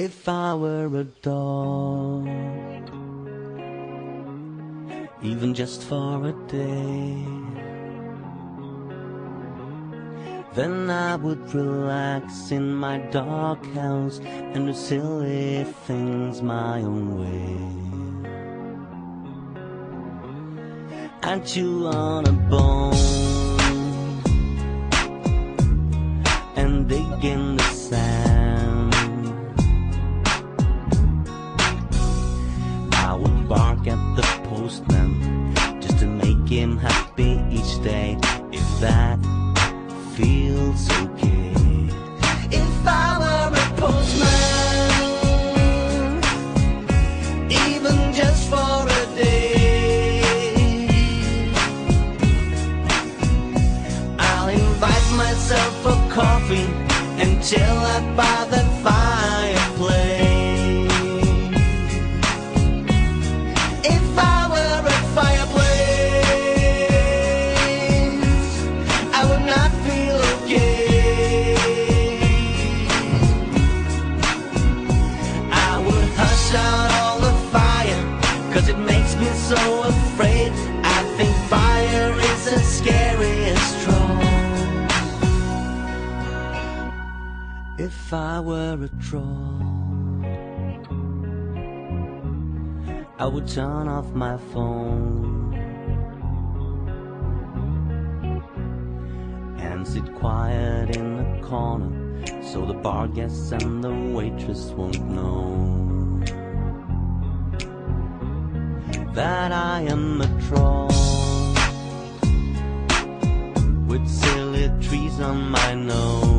If I were a dog, even just for a day, then I would relax in my dark house and do silly things my own way. I'd chew on a bone and dig in the sand. I would bark at the postman just to make him happy each day, if that feels okay. If I were a postman, even just for a day, I'll invite myself for coffee and chill out by the fireplace. If I were a fireplace, I would not feel okay. I would hush out all the fire, 'cause it makes me so afraid. I think fire is as scary as trolls. If I were a troll, I would turn off my phone and sit quiet in the corner, so the bar guests and the waitress won't know that I am a troll with silly trees on my nose.